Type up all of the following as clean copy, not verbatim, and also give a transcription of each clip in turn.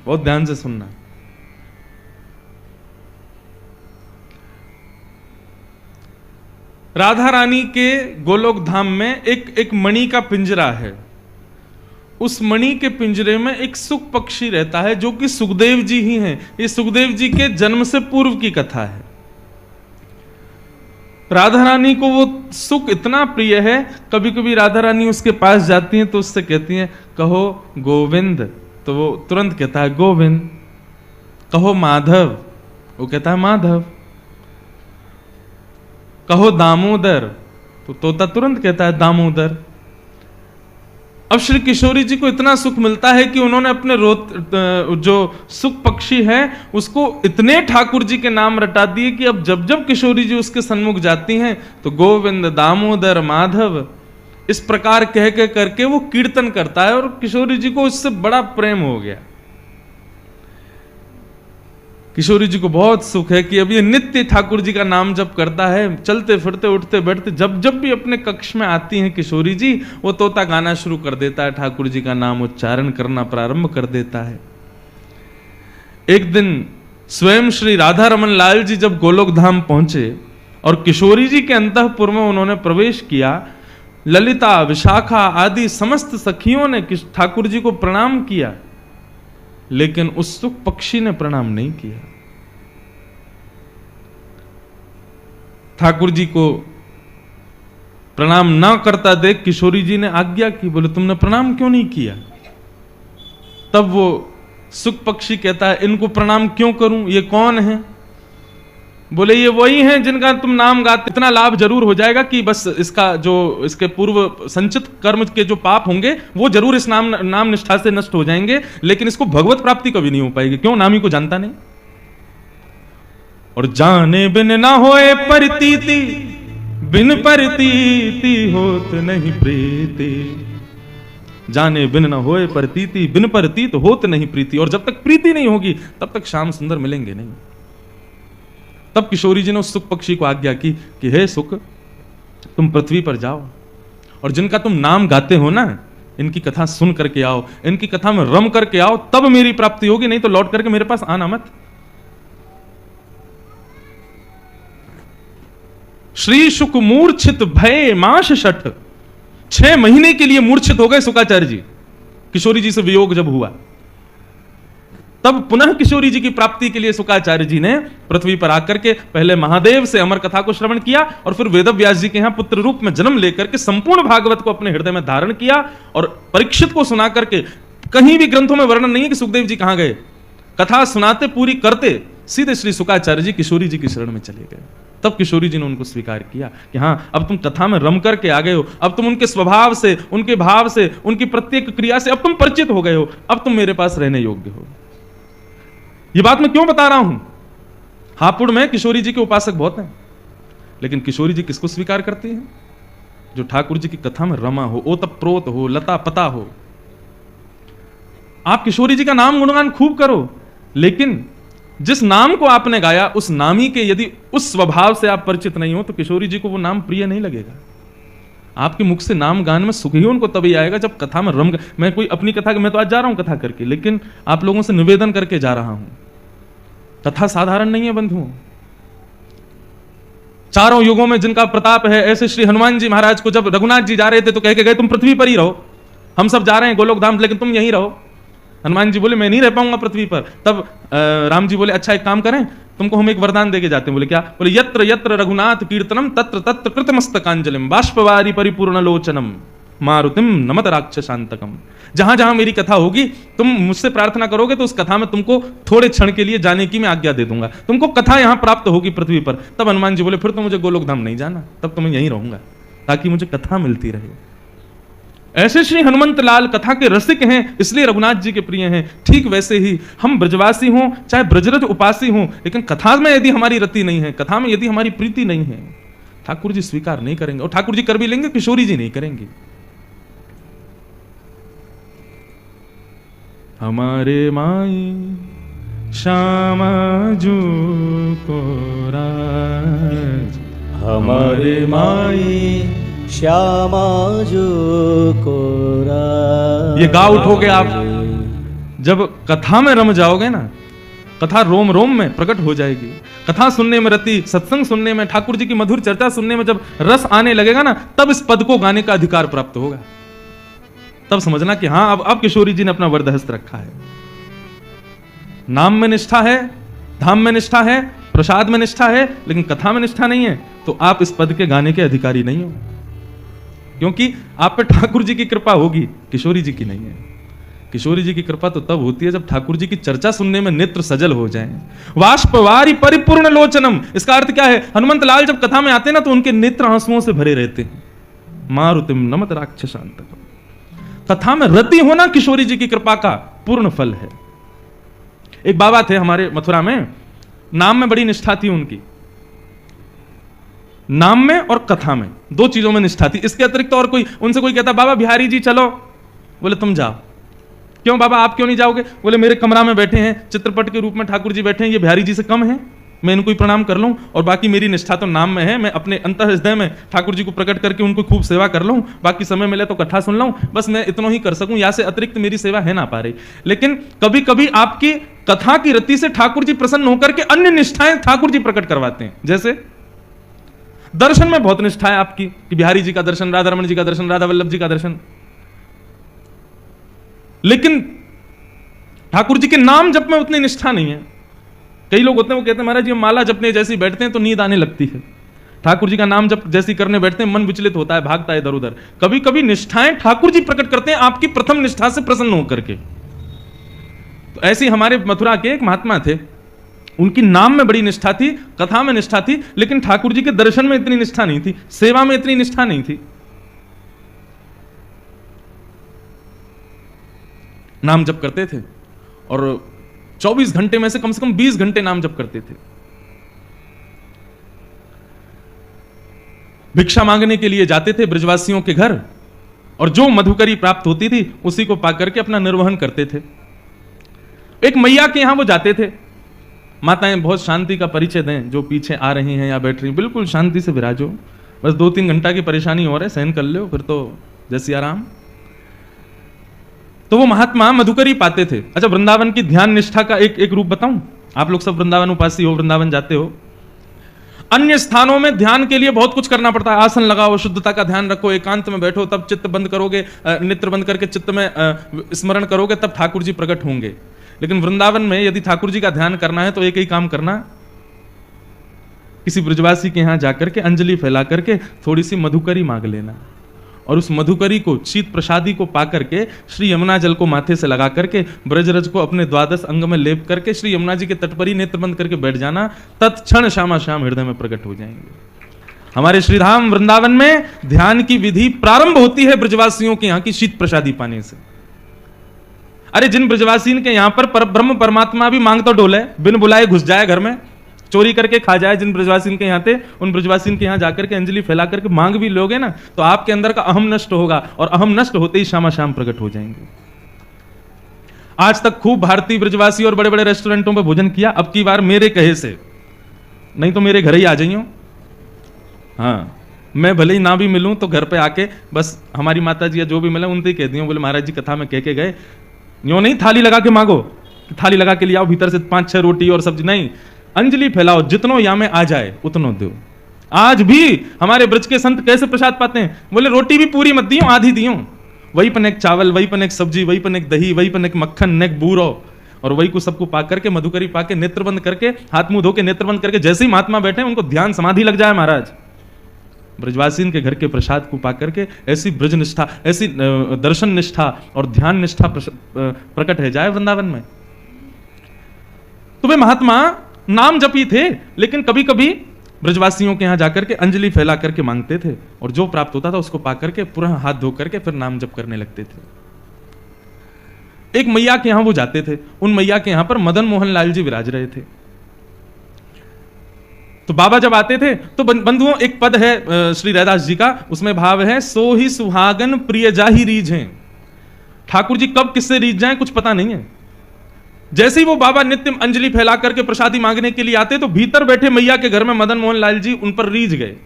बहुत ध्यान से सुनना। राधा रानी के गोलोक धाम में एक मणि का पिंजरा है। उस मणि के पिंजरे में एक सुख पक्षी रहता है जो कि सुखदेव जी ही हैं। ये सुखदेव जी के जन्म से पूर्व की कथा है। राधा रानी को वो सुख इतना प्रिय है, कभी कभी राधा रानी उसके पास जाती हैं तो उससे कहती हैं कहो गोविंद, तो वो तुरंत कहता है गोविंद। कहो माधव, वो कहता है माधव। कहो दामोदर, तो तोता तुरंत कहता है दामोदर। अब श्री किशोरी जी को इतना सुख मिलता है कि उन्होंने अपने जो सुख पक्षी है उसको इतने ठाकुर जी के नाम रटा दिए कि अब जब जब किशोरी जी उसके सन्मुख जाती हैं तो गोविंद, दामोदर, माधव, इस प्रकार कह के करके वो कीर्तन करता है और किशोरी जी को इससे बड़ा प्रेम हो गया। किशोरी जी को बहुत सुख है कि अब ये नित्य ठाकुर जी का नाम जप करता है। चलते फिरते उठते बैठते जब जब भी अपने कक्ष में आती हैं किशोरी जी, वो तोता गाना शुरू कर देता है, ठाकुर जी का नाम उच्चारण करना प्रारंभ कर देता है। एक दिन स्वयं श्री राधा रमन लाल जी जब गोलोक धाम पहुंचे और किशोरी जी के अंतःपुर में उन्होंने प्रवेश किया, ललिता, विशाखा आदि समस्त सखियों ने ठाकुर जी को प्रणाम किया, लेकिन उस सुख पक्षी ने प्रणाम नहीं किया। ठाकुर जी को प्रणाम ना करता देख किशोरी जी ने आज्ञा की, बोले तुमने प्रणाम क्यों नहीं किया? तब वो सुख पक्षी कहता है इनको प्रणाम क्यों करूं, ये कौन है? बोले ये वही हैं जिनका तुम नाम गाते, इतना लाभ जरूर हो जाएगा कि बस इसका जो इसके पूर्व संचित कर्म के जो पाप होंगे वो जरूर इस नाम निष्ठा से नष्ट हो जाएंगे, लेकिन इसको भगवत प्राप्ति कभी नहीं हो पाएगी। क्यों? नाम ही को जानता नहीं। और जाने बिन ना होए परितीति, बिन परितीति होत नहीं प्रीति। जाने बिन ना होए परितीति, बिन परितीत होत नहीं प्रीति। और जब तक प्रीति नहीं होगी तब तक श्याम सुंदर मिलेंगे नहीं। तब किशोरी जी ने उस सुख पक्षी को आज्ञा की कि हे सुख, तुम पृथ्वी पर जाओ और जिनका तुम नाम गाते हो ना, इनकी कथा सुन करके आओ, इनकी कथा में रम करके आओ, तब मेरी प्राप्ति होगी, नहीं तो लौट करके मेरे पास आना मत। श्री शुक मूर्छित भय माश शठ, 6 महीने के लिए मूर्छित हो गए शुकाचार्य जी। किशोरी जी से वियोग जब हुआ तब पुनः किशोरी जी की प्राप्ति के लिए शुकाचार्य जी ने पृथ्वी पर आकर के पहले महादेव से अमर कथा को श्रवण किया और फिर वेदव्यास जी के यहां पुत्र रूप में जन्म लेकर के संपूर्ण भागवत को अपने हृदय में धारण किया और परीक्षित को सुना करके, कहीं भी ग्रंथों में वर्णन नहीं है कि सुखदेव जी कहां गए, कथा सुनाते पूरी करते सीधे श्री शुकाचार्य जी किशोरी जी की शरण में चले गए। तब किशोरी जी ने उनको स्वीकार किया कि हां अब तुम कथा में रम करके आ गए हो, अब तुम उनके स्वभाव से, उनके भाव से, उनकी प्रत्येक क्रिया से अब तुम परिचित हो गए हो, अब तुम मेरे पास रहने योग्य हो। ये बात मैं क्यों बता रहा हूं? हापुड़ में किशोरी जी के उपासक बहुत हैं, लेकिन किशोरी जी किसको स्वीकार करती हैं? जो ठाकुर जी की कथा में रमा हो, ओतप्रोत हो, लता पता हो। आप किशोरी जी का नाम गुणगान खूब करो, लेकिन जिस नाम को आपने गाया उस नामी के यदि उस स्वभाव से आप परिचित नहीं हो तो किशोरी जी को वो नाम प्रिय नहीं लगेगा। आपके मुख से नाम गान में सुख ही उनको तभी आएगा जब कथा में रम। मैं कोई अपनी कथा, मैं तो आज जा रहा हूं कथा करके, लेकिन आप लोगों से निवेदन करके जा रहा हूं, कथा साधारण नहीं है बंधुओं। चारों युगों में जिनका प्रताप है, ऐसे श्री हनुमान जी महाराज को जब रघुनाथ जी जा रहे थे तो कह के गए तुम पृथ्वी पर ही रहो, हम सब जा रहे हैं गोलोक धाम लेकिन तुम यहीं रहो। हनुमान जी बोले मैं नहीं रह पाऊंगा पृथ्वी पर। तब राम जी बोले अच्छा एक काम करें, तुमको हम एक वरदान देके जाते हैं। बोले क्या? बोले यत्र यत्र रघुनाथ कीर्तनम तत्र तत्र कृतमस्तकांजलिम बाष्पवारी परिपूर्ण लोचनम मारुतिम नमत राक्षसांतकम। जहां जहां मेरी कथा होगी तुम मुझसे प्रार्थना करोगे तो उस कथा में तुमको थोड़े क्षण के लिए जाने की मैं आज्ञा दे दूंगा, तुमको कथा यहां प्राप्त होगी पृथ्वी पर। तब हनुमान जी बोले फिर तो मुझे गोलोक धाम नहीं जाना, तब तो मैं यहीं रहूंगा ताकि मुझे कथा मिलती रहे। ऐसे श्री हनुमंत लाल कथा के रसिक हैं, इसलिए रघुनाथ जी के प्रिय हैं। ठीक वैसे ही हम ब्रजवासी हों चाहे ब्रजरज उपासी हों, लेकिन कथा में यदि हमारी रति नहीं है, कथा में यदि हमारी प्रीति नहीं है, ठाकुर जी स्वीकार नहीं करेंगे। और ठाकुर जी कर भी लेंगे, किशोरी जी नहीं करेंगे। हमारे माई श्यामा जू को राज, हमारे माई श्यामा जो को राज। ये गा उठोगे आप जब कथा में रम जाओगे ना, कथा रोम रोम में प्रकट हो जाएगी। कथा सुनने में रति, सत्संग सुनने में, ठाकुर जी की मधुर चर्चा सुनने में जब रस आने लगेगा ना, तब इस पद को गाने का अधिकार प्राप्त होगा। तब समझना कि हाँ, अब किशोरी जी ने अपना वरदहस्त रखा है। नाम में निष्ठा है, धाम में निष्ठा है, प्रसाद में निष्ठा है, लेकिन कथा में निष्ठा नहीं है, तो आप इस पद के गाने के अधिकारी नहीं हो, क्योंकि आप पे ठाकुर जी की कृपा होगी, किशोरी जी की नहीं है। किशोरी जी की कृपा तो तब होती है जब ठाकुर जी की चर्चा सुनने में नेत्र सजल हो जाएं। वाष्पवारी परिपूर्ण लोचनम, इसका अर्थ क्या है? हनुमंत लाल जब कथा में आते हैं ना, तो उनके नेत्र आंसुओं से भरे रहते हैं। मारुतिम नमत राक्षसांतकम। कथा में रति होना किशोरी जी की कृपा का पूर्ण फल है। एक बाबा थे हमारे मथुरा में, नाम में बड़ी निष्ठा थी उनकी, नाम में और कथा में, दो चीजों में निष्ठा थी। इसके अतिरिक्त और कोई, उनसे कोई कहता बाबा बिहारी जी चलो, बोले तुम जाओ। क्यों बाबा आप क्यों नहीं जाओगे? बोले मेरे कमरा में बैठे हैं, चित्रपट के रूप में ठाकुर जी बैठे हैं, ये बिहारी जी से कम है, मैं इनको ही प्रणाम कर लूं, और बाकी मेरी निष्ठा तो नाम में है, मैं अपने अंतः हृदय में ठाकुर जी को प्रकट करके उनको खूब सेवा कर लूं, बाकी समय मिले तो कथा सुन लूं, बस मैं इतना ही कर सकूं, या से अतिरिक्त मेरी सेवा है ना पा रही। लेकिन कभी कभी आपकी कथा की रति से ठाकुर जी प्रसन्न होकर के अन्य निष्ठाएं ठाकुर जी प्रकट करवाते हैं। जैसे दर्शन में बहुत निष्ठा है आपकी, कि बिहारी जी का दर्शन, राधा रमन जी का दर्शन, राधा वल्लभ जी का दर्शन, लेकिन ठाकुर जी के नाम जप में उतनी निष्ठा नहीं है। कई लोग होते हैं वो कहते हैं महाराज जी हम माला जपने जैसी बैठते हैं तो नींद आने लगती है, ठाकुर जी का नाम जप जैसी करने बैठते हैं मन विचलित होता है, भागता है इधर उधर। कभी कभी निष्ठाएं ठाकुर जी प्रकट करते हैं आपकी प्रथम निष्ठा से प्रसन्न होकर के। तो ऐसे हमारे मथुरा के एक महात्मा थे, उनकी नाम में बड़ी निष्ठा थी, कथा में निष्ठा थी, लेकिन ठाकुर जी के दर्शन में इतनी निष्ठा नहीं थी, सेवा में इतनी निष्ठा नहीं थी। नाम जप करते थे और 24 घंटे में से कम 20 घंटे नाम जप करते थे। भिक्षा मांगने के लिए जाते थे ब्रजवासियों के घर, और जो मधुकरी प्राप्त होती थी उसी को पाकर के अपना निर्वहन करते थे। एक मैया के यहां वो जाते थे, माताएं बहुत शांति का परिचय दें, जो पीछे आ रही हैं या बैठ रही, बिल्कुल शांति से विराजो, बस 2-3 घंटा की परेशानी हो रहा है, सहन कर लो, फिर तो जैसी आराम। तो वो महात्मा मधुकरी पाते थे। अच्छा, वृंदावन की ध्यान निष्ठा का एक रूप बताऊं, आप लोग सब वृंदावन उपासी हो, वृंदावन जाते हो। अन्य स्थानों में ध्यान के लिए बहुत कुछ करना पड़ता है, आसन लगाओ, शुद्धता का ध्यान रखो, एकांत में बैठो, तब चित्त बंद करोगे, नेत्र बंद करके चित्त में स्मरण करोगे, तब ठाकुर जी प्रकट होंगे। लेकिन वृंदावन में यदि ठाकुर जी का ध्यान करना है तो एक ही काम करना, किसी ब्रजवासी के यहां जाकर के अंजलि फैला करके थोड़ी सी मधुकरी मांग लेना, और उस मधुकरी को, शीत प्रसादी को पाकर के श्री यमुना जल को माथे से लगा करके, ब्रजरज को अपने 12 अंग में लेप करके श्री यमुना जी के तट पर ही नेत्र बंद करके बैठ जाना, तत्क्षण श्यामा श्याम हृदय में प्रकट हो जाएंगे। हमारे श्रीधाम वृंदावन में ध्यान की विधि प्रारंभ होती है ब्रजवासियों के यहाँ की शीत प्रसादी पाने से। अरे जिन ब्रजवासी के यहाँ पर ब्रह्म परमात्मा भी मांग तो डोले, बिन बुलाए घुस जाए घर में, चोरी करके खा जाए, जिन ब्रजवासी के यहाँ थे उन ब्रजवासी के यहाँ जाकर के अंजलि फैला करके मांग भी लोगे ना, तो आपके अंदर का अहम नष्ट होगा, और अहम नष्ट होते ही श्यामा श्याम प्रकट हो जाएंगे। आज तक खूब भारतीय ब्रजवासी और बड़े बड़े रेस्टोरेंटों पर भोजन किया, अब की बार मेरे कहे से, नहीं तो मेरे घर ही आ जाइयो। हाँ, मैं भले ही ना भी मिलूं तो घर पे आके बस हमारी माता जी या जो भी मिले उनसे ही कह दियो, बोले महाराज जी कथा में कह के गए, यूं नहीं थाली लगा के मांगो, थाली लगा के ले आओ, भीतर से 5-6 रोटी और सब्जी नहीं, अंजलि फैलाओ, जितनो या में आ जाए उतनो दो। आज भी हमारे ब्रज के संत कैसे प्रसाद पाते हैं? बोले रोटी भी पूरी मत दियो, आधी दियो, वही पन एक चावल, वही पन एक सब्जी, वही पन एक दही, वही पन एक मक्खन, नेक बूरो, और वही को सबको पा करके मधुकरी पाके नेत्र बंद करके, हाथ मुंह धो के नेत्र बंद करके, जैसे ही महात्मा बैठे उनको ध्यान समाधि लग जाए महाराज। ब्रजवासी के घर के प्रसाद को पा करके ऐसी ब्रज निष्ठा, ऐसी दर्शन निष्ठा और ध्यान निष्ठा प्रकट है जाए वृंदावन में। तो वे महात्मा नाम जपी थे, लेकिन कभी कभी ब्रजवासियों के यहां जाकर के अंजलि फैला करके मांगते थे, और जो प्राप्त होता था उसको पाकर के पूरा हाथ धो करके फिर नाम जप करने लगते थे। एक मैया के यहां वो जाते थे, उन मैया के यहां पर मदन मोहन लाल जी विराज रहे थे। तो बाबा जब आते थे तो बंधुओं एक पद है श्री रैदास जी का, उसमें भाव है, सो ही सुहागन प्रिय जाहि रीझें। ठाकुर जी कब किससे रीझ जाएं कुछ पता नहीं है। जैसे ही वो बाबा नित्य अंजलि फैला करके प्रसादी मांगने के लिए आते तो भीतर बैठे मैया के घर में मदन मोहन लाल जी उन पर रीझ गए,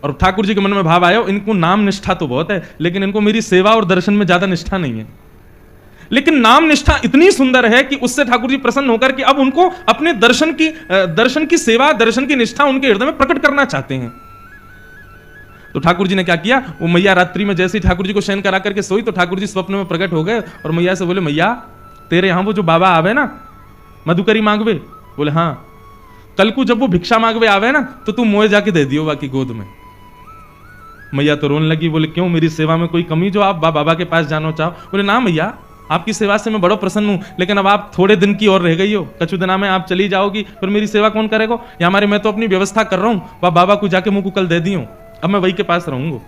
और ठाकुर जी के मन में भाव आया, इनको नाम निष्ठा तो बहुत है, लेकिन इनको मेरी सेवा और दर्शन में ज्यादा निष्ठा नहीं है। लेकिन नाम निष्ठा इतनी सुंदर है कि उससे ठाकुर जी प्रसन्न होकर के अब उनको अपने दर्शन की सेवा, दर्शन की निष्ठा उनके हृदय में प्रकट करना चाहते हैं। तो ठाकुर जी ने क्या किया, वो मैया रात्रि में जैसे ही ठाकुर जी को शयन करा करके सोई तो ठाकुर जी स्वप्न में प्रकट हो गए और मैया से बोले, मैया तेरे यहां वो जो बाबा आवे ना मधुकरी मांगवे, बोले हाँ, कल को जब वो भिक्षा मांगवे आवे ना तो तू मोए जाके दे दियो बाकी गोद में। मैया तो रोने लगी, बोले क्यों, मेरी सेवा में कोई कमी जो आप बाबा के पास जाना चाहो? बोले ना मैया, आपकी सेवा से मैं बड़ा प्रसन्न हूं, लेकिन अब आप थोड़े दिन की और रह गई हो, कछु दिना में आप चली जाओगी, फिर मेरी सेवा कौन करेगा? या हमारे मैं तो अपनी व्यवस्था कर रहा हूं, वह बाबा को जाके मुंह को कल दे दी हूं, अब मैं वही के पास रहूंगा।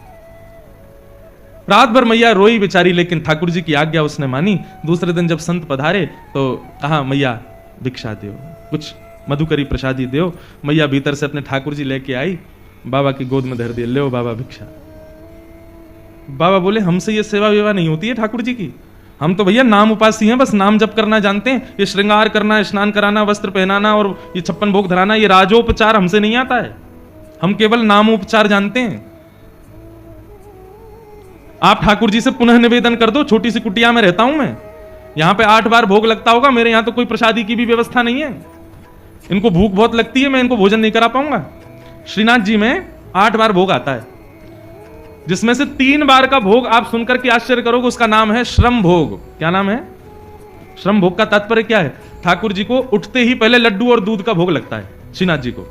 रात भर मैया रोई बेचारी, लेकिन ठाकुर जी की आज्ञा उसने मानी। दूसरे दिन जब संत पधारे तो कहा, मैया भिक्षा दो, कुछ मधुकरी प्रसादी दो। मैया भीतर से अपने ठाकुर जी लेके आई, बाबा की गोद में धर दिया, ले बाबा भिक्षा। बाबा बोले, हमसे ये सेवा वेवा नहीं होती है ठाकुर जी की, हम तो भैया नाम उपासी हैं, बस नाम जप करना जानते हैं। ये श्रृंगार करना, स्नान कराना, वस्त्र पहनाना और ये 56 भोग धराना, ये राजोपचार हमसे नहीं आता है, हम केवल नामोपचार जानते हैं। आप ठाकुर जी से पुनः निवेदन कर दो, छोटी सी कुटिया में रहता हूं मैं, यहां पे 8 बार भोग लगता होगा, मेरे यहां तो कोई प्रसादी की भी व्यवस्था नहीं है, इनको भूख बहुत लगती है, मैं इनको भोजन नहीं करा पाऊंगा। श्रीनाथ जी में 8 बार भोग आता है, जिसमें से 3 बार का भोग आप सुनकर के आश्चर्य करोगे, उसका नाम है श्रम भोग। क्या नाम है? श्रम भोग का तात्पर्य क्या है? ठाकुर जी को उठते ही पहले लड्डू और दूध का भोग लगता है श्रीनाथ जी को,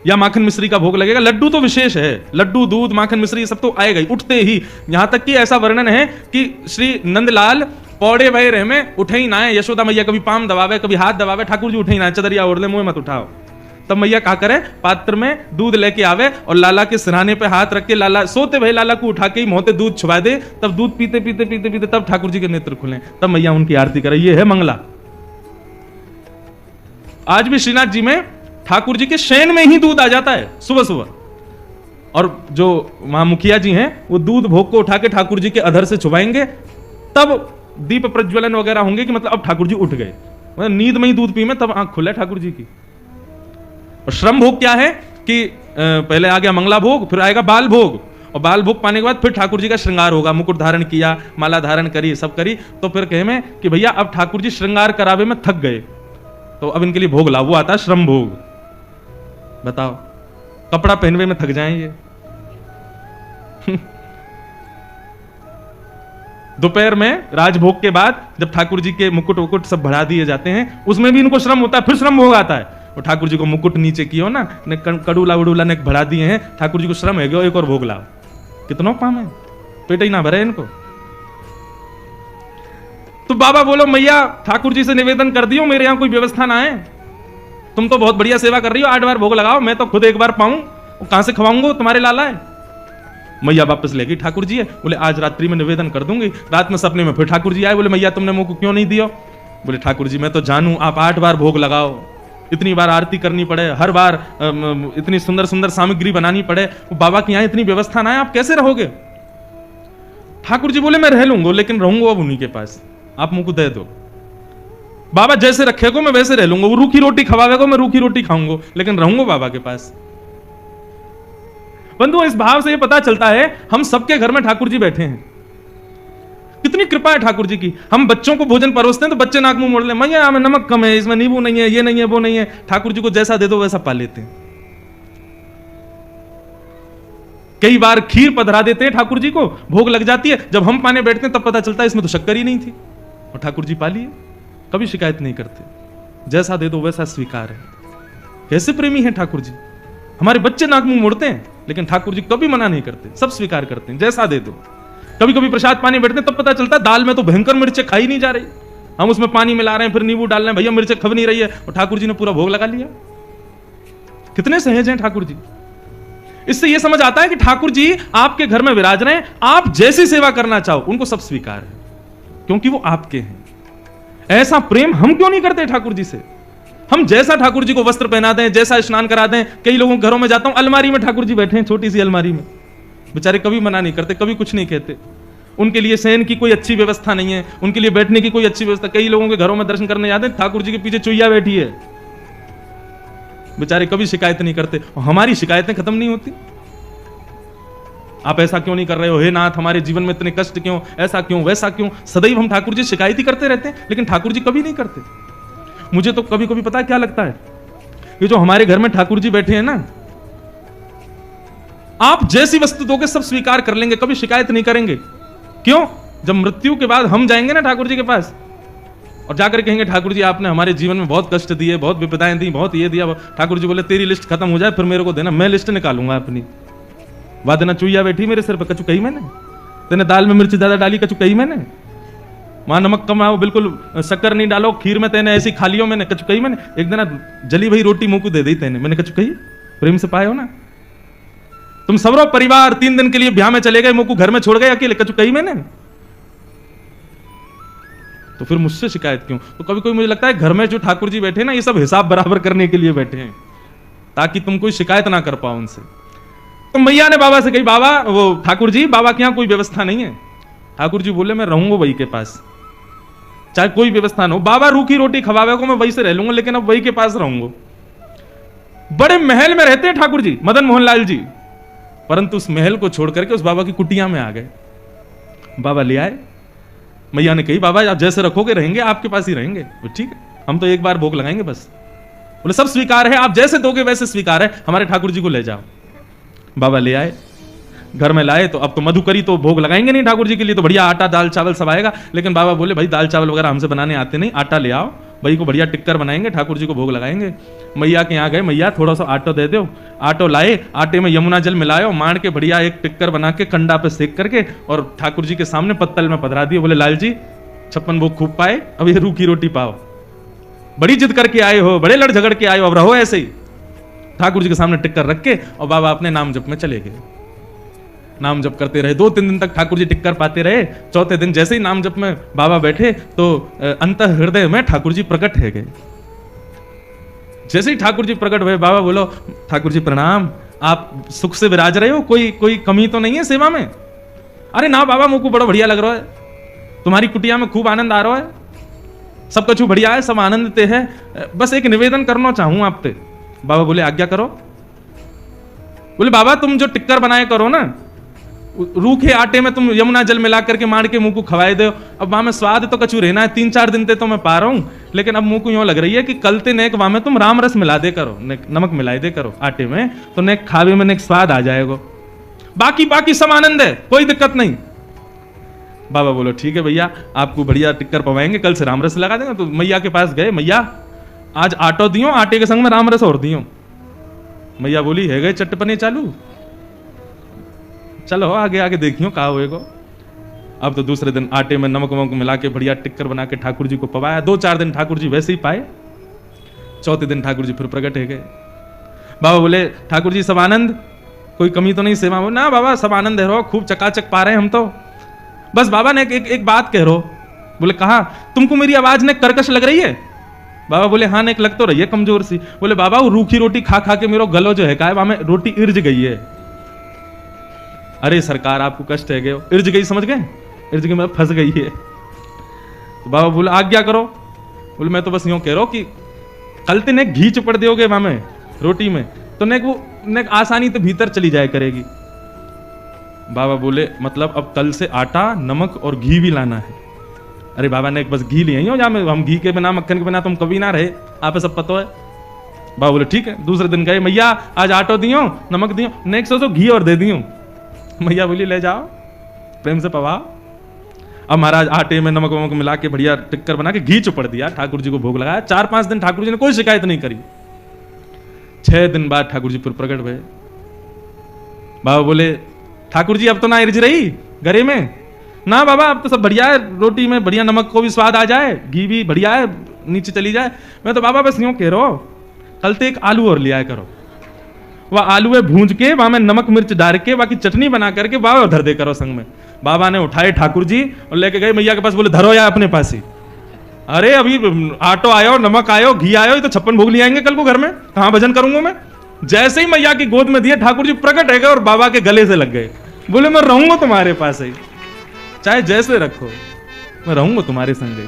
या माखन मिश्री का भोग लगेगा। लड्डू तो विशेष है, लड्डू दूध माखन मिश्री सब तो आएगा ही उठते ही। यहां तक कि ऐसा वर्णन है कि श्री नंदलाल पौड़े भय रहे में उठे ही ना है, यशोदा मैया कभी पाम दबावे कभी हाथ दबावे, ठाकुर जी उठे ही ना, चदरिया ओढ़ ले, मुंह मत उठाओ। तब मैया क्या करे, पात्र में दूध लेके आवे और लाला के सिरहाने पे हाथ रख के, लाला सोते भय लाला को उठा के ही मोहते दूध छुपा दे, तब दूध पीते पीते पीते पीते तब ठाकुर जी के नेत्र खुले, तब मैया उनकी आरती करे। ये है मंगला। आज भी श्रीनाथ जी में ठाकुर जी के शयन में ही दूध आ जाता है सुबह सुबह, और जो वहां मुखिया जी हैं वो दूध भोग को उठा के ठाकुर जी के अधर से छुपाएंगे, तब दीप प्रज्वलन वगैरह होंगे कि मतलब अब ठाकुर जी उठ गए, मतलब नींद में ही दूध पी में तब आंख खुले ठाकुर जी की। और श्रम भोग क्या है कि पहले आ गया मंगला भोग, फिर आएगा बाल भोग, और बाल भोग पाने के बाद फिर ठाकुर जी का श्रृंगार होगा, मुकुट धारण किया, माला धारण करी, सब करी, तो फिर कहे में कि भैया अब ठाकुर जी श्रृंगार करावे में थक गए, तो अब इनके लिए भोग लाओ, वो आता है श्रम भोग। बताओ, कपड़ा पहनवे में थक जाएंगे। दोपहर में राजभोग के बाद जब ठाकुर जी के मुकुट वुकुट सब बढ़ा दिए जाते हैं, उसमें भी इनको श्रम होता है, फिर श्रम भोग आता है। और ठाकुर जी को मुकुट नीचे किया ना, ने कड़ूला उड़ूला ने बढ़ा दिए हैं, ठाकुर जी को श्रम है गया, एक और भोग लाओ। कितना काम है, पेट ही ना भरे इनको। तो बाबा बोलो, मैया ठाकुर जी से निवेदन कर दियो, मेरे यहां कोई व्यवस्था ना है, तुम तो बहुत बढ़िया सेवा कर रही हो, 8 बार भोग लगाओ, मैं तो खुद 1 बार पाऊं, कहां से खवाऊंगा, तुम्हारे लाला है। मैया वापस ले गई, ठाकुर जी है, बोले आज रात्रि में निवेदन कर दूंगी। रात में सपने में फिर ठाकुर जी आए, बोले मैया तुमने मुंह को क्यों नहीं दिया? बोले ठाकुर जी मैं तो जानू आप 8 बार भोग लगाओ, इतनी बार आरती करनी पड़े, हर बार इतनी सुंदर सुंदर सामग्री बनानी पड़े, बाबा के यहाँ इतनी व्यवस्था ना है, आप कैसे रहोगे? ठाकुर जी बोले मैं रह लूंगा, लेकिन रहूंगा अब उन्हीं के पास, आप मुंह को दे दो। बाबा जैसे रखेगो मैं वैसे रह लूंगा, वो रूखी रोटी खवावेगो मैं रूखी रोटी खाऊंगा, लेकिन रहूंगा बाबा के पास। बंधु, इस भाव से ये पता चलता है हम सबके घर में ठाकुर जी बैठे हैं, कितनी कृपा है ठाकुर जी की। हम बच्चों को भोजन परोसते हैं तो बच्चे नाक मुंह मोड़ ले, मैया में नमक कम है, इसमें नींबू नहीं है, ये नहीं है, वो नहीं है। ठाकुर जी को जैसा दे दो वैसा पा लेते हैं। कई बार खीर पधरा देते हैं ठाकुर जी को, भोग लग जाती है, जब हम पाने बैठते हैं तब पता चलता है इसमें तो शक्कर ही नहीं थी, और ठाकुर जी पा लिए, कभी शिकायत नहीं करते, जैसा दे दो वैसा स्वीकार है। कैसे प्रेमी है ठाकुर जी। हमारे बच्चे नाक मुंह मोड़ते हैं, लेकिन ठाकुर जी कभी मना नहीं करते, सब स्वीकार करते हैं, जैसा दे दो। कभी कभी प्रसाद पानी बैठते हैं तब पता चलता है दाल में तो भयंकर मिर्चें खाई नहीं जा रही, हम उसमें पानी मिला रहे हैं, फिर नींबू डाल रहे हैं, भैया मिर्चें खब नहीं रही है, और ठाकुर जी ने पूरा भोग लगा लिया। कितने सहज हैं ठाकुर जी। इससे यह समझ आता है कि ठाकुर जी आपके घर में विराज रहे हैं, आप जैसी सेवा करना चाहो उनको सब स्वीकार है, क्योंकि वो आपके हैं। ऐसा प्रेम हम क्यों नहीं करते ठाकुर जी से। हम जैसा ठाकुर जी को वस्त्र पहना दें, जैसा स्नान करा दें। कई लोगों के घरों में जाता हूं, अलमारी में ठाकुर जी बैठे हैं, छोटी सी अलमारी में, बेचारे कभी मना नहीं करते, कभी कुछ नहीं कहते। उनके लिए शयन की कोई अच्छी व्यवस्था नहीं है, उनके लिए बैठने की कोई अच्छी व्यवस्था। कई लोगों के घरों में दर्शन करने जाते हैं, ठाकुर जी के पीछे चुईया बैठी है, बेचारे कभी शिकायत नहीं करते, और हमारी शिकायतें खत्म नहीं होती। आप ऐसा क्यों नहीं कर रहे हो, हे नाथ हमारे जीवन में इतने कष्ट क्यों, ऐसा क्यों वैसा क्यों। सदैव हम ठाकुर जी शिकायत ही करते रहते हैं, लेकिन ठाकुर जी कभी नहीं करते। मुझे तो कभी कभी पता है क्या लगता है, ये जो हमारे घर में ठाकुर जी बैठे हैं ना, आप जैसी वस्तु दोगे सब स्वीकार कर लेंगे, कभी शिकायत नहीं करेंगे। क्यों? जब मृत्यु के बाद हम जाएंगे ना ठाकुर जी के पास और जाकर कहेंगे ठाकुर जी आपने हमारे जीवन में बहुत कष्ट दिए, बहुत विपदाएं दी, बहुत ये दिया, ठाकुर जी बोले तेरी लिस्ट खत्म हो जाए फिर मेरे को देना, मैं लिस्ट निकालूंगा अपनी। वादना चुईया बैठी मेरे सिर पर, कचू कही मैंने, तेने दाल में मिर्च ज्यादा डाली, कचू कही मैंने, वहां नमक कम आओ, बिल्कुल शक्कर नहीं डालो खीर में, तेने ऐसी खा लियो मैंने, कचू कही मैंने। एक दिन जली भई रोटी मुंह को दे दी तेने, मैंने कचू कही, प्रेम से पाए हो ना। तुम सबरो परिवार 3 दिन के लिए ब्याह में चले गए, मुंह को घर में छोड़ गए अकेले, कचू कही मैंने। तो फिर मुझसे शिकायत क्यों? तो कभी कभी मुझे लगता है घर में जो ठाकुर जी बैठे ना, ये सब हिसाब बराबर करने के लिए बैठे हैं, ताकि तुम कोई शिकायत ना कर पाओ उनसे। तो मैया ने बाबा से कही, बाबा वो ठाकुर जी, बाबा के यहां कोई व्यवस्था नहीं है। ठाकुर जी बोले मैं रहूंगा वही के पास, चाहे कोई व्यवस्था ना हो। बाबा रूखी रोटी खवावे को मैं वही से रह लूंगा, लेकिन अब वही के पास रहूंगा। बड़े महल में रहते हैं ठाकुर जी, मदन मोहन लाल जी, परंतु उस महल को छोड़ करके उस बाबा की कुटिया में आ गए। बाबा ले आए, मैया ने कही बाबा आप जैसे रखोगे रहेंगे, आपके पास ही रहेंगे। ठीक है, हम तो एक बार भोग लगाएंगे बस। बोले सब स्वीकार है, आप जैसे दोगे वैसे स्वीकार है, हमारे ठाकुर जी को ले जाओ। बाबा ले आए, घर में लाए, तो अब तो मधुकरी तो भोग लगाएंगे नहीं ठाकुर जी के लिए, तो बढ़िया आटा दाल चावल सब आएगा। लेकिन बाबा बोले भाई दाल चावल वगैरह हमसे बनाने आते नहीं, आटा ले आओ, भाई को बढ़िया टिक्कर बनाएंगे, ठाकुर जी को भोग लगाएंगे। मैया के यहाँ गए, मैया थोड़ा सा आटो दे दो। आटो लाए, आटे में यमुना जल मिलायो, मार के बढ़िया एक टिक्कर बना के कंडा पे सेक करके और ठाकुर जी के सामने पत्तल में पधरा दिए। बोले लाल जी 56 भोग खूब पाए, अब ये रूखी रोटी पाओ, बड़ी जिद करके आए हो, बड़े लड़ झगड़ के आए हो, अब रहो ऐसे ही। ठाकुर जी के सामने टिक्कर रख के और बाबा अपने नाम जप में चले गए। नाम जप करते रहे, 2-3 दिन तक ठाकुर जी टिक्कर पाते रहे। चौथे दिन जैसे ही नाम जप में बाबा बैठे तो अंत हृदय में ठाकुर जी प्रकट है गए। जैसे ही ठाकुर जी प्रकट हुए, बाबा बोलो ठाकुर जी प्रणाम, आप सुख से विराज रहे हो, कोई कमी तो नहीं है सेवा में? अरे ना बाबा, मुझको बड़ा बढ़िया लग रहा है, तुम्हारी कुटिया में खूब आनंद आ रहा है, सब कछु बढ़िया है, सब आनंद है, बस एक निवेदन करना चाहूं आप पे। बाबा बोले आज्ञा करो। बोले बाबा तुम जो टिक्कर बनाए करो ना, रूखे आटे में तुम यमुना जल मिला करके मार के मुंह को खवाए दो, अब वहां में स्वाद तो कछु रहना है, 3-4 दिन ते तो मैं पा रहा हूं, लेकिन अब मुंह को यूं लग रही है कि कल ते नेक वहां में तुम राम रस मिला दे करो, नमक मिला दे करो आटे में, तो नेक खावे में नेक स्वाद आ जाएगा। बाकी सब आनंद है, कोई दिक्कत नहीं। बाबा बोलो ठीक है भैया, आपको बढ़िया टिक्कर पवाएंगे, कल से राम रस लगा देंगे। तो मैया के पास गए, मैया आज आटो दियो, आटे के संग में राम रस और दियो। मैया बोली है गए चटपने चालू, चलो आगे आगे देखियो कहा होएगा। अब तो दूसरे दिन आटे में नमक वमक मिला के बढ़िया टिक्कर बना के ठाकुर जी को पवाया। 2-4 दिन ठाकुर जी वैसे ही पाए। चौथे दिन ठाकुर जी फिर प्रकट है गए। बाबा बोले ठाकुर जी सब आनंद, कोई कमी तो नहीं सेवा में? ना बाबा सब आनंद है रहो, खूब चकाचक पा रहे हैं हम तो। बस बाबा ने एक बात कह रहो। बोले कहा, तुमको मेरी आवाज ने कर्कश लग रही है? बाबा बोले हाँ ने लग तो रही है कमजोर सी। बोले बाबा वो रूखी रोटी खा खा के मेरा गलो जो है का वहां में रोटी इर्ज गई है। अरे सरकार आपको कष्ट है गए, इर्ज गई समझ गए, इर्ज गई मतलब फंस गई है। तो बाबा बोले आज्ञा करो। बोले मैं तो बस यूं कह रहा हूं कि कल ते ने घी चुपड़ दोगे वहां में रोटी में, तो नेक वो नेक आसानी तो भीतर चली जाए करेगी। बाबा बोले मतलब अब कल से आटा नमक और घी भी लाना है। अरे बाबा ने बस घी लिए हो, जहाँ में हम घी के बिना मक्खन के बिना तुम कभी ना रहे, आप सब पता है। बाबा बोले ठीक है। दूसरे दिन गए, मैया आज आटो दियो नमक दियो, नेक्स्ट तो घी और दे दियो। मैया बोली ले जाओ प्रेम से पवाओ। अब महाराज आटे में नमक वमक मिला के बढ़िया टिक्कर बना के घी चुपड़ दिया, ठाकुर जी को भोग लगाया। 4-5 दिन ठाकुर जी ने कोई शिकायत नहीं करी। 6 दिन बाद ठाकुर जी फिर प्रकट हुए। बाबा बोले ठाकुर जी अब तो ना इर्ज रही गरे में? ना बाबा अब तो सब बढ़िया है, रोटी में बढ़िया नमक को भी स्वाद आ जाए, घी भी बढ़िया है, नीचे चली जाए। मैं तो बाबा बस यूं कह रहा हूं कल तो एक आलू और लिया करो, वह आलू है भूंज के वहां में नमक मिर्च डाल के बाकी चटनी बना करके बाबा धर दे करो संग में। बाबा ने उठाए ठाकुर जी और लेके गए मैया के पास। बोले धरो या अपने पास ही। अरे अभी आटो आयो, नमक आयो, घी आयो, ये तो 56 भोग ले आएंगे कल को घर में, कहां भजन करूंगा मैं। जैसे ही मैया की गोद में दिए ठाकुर जी प्रकट है गए और बाबा के गले से लग गए। बोले मैं रहूंगा तुम्हारे पास ही, चाहे जैसे रखो, मैं रहूंगा तुम्हारे संग ही।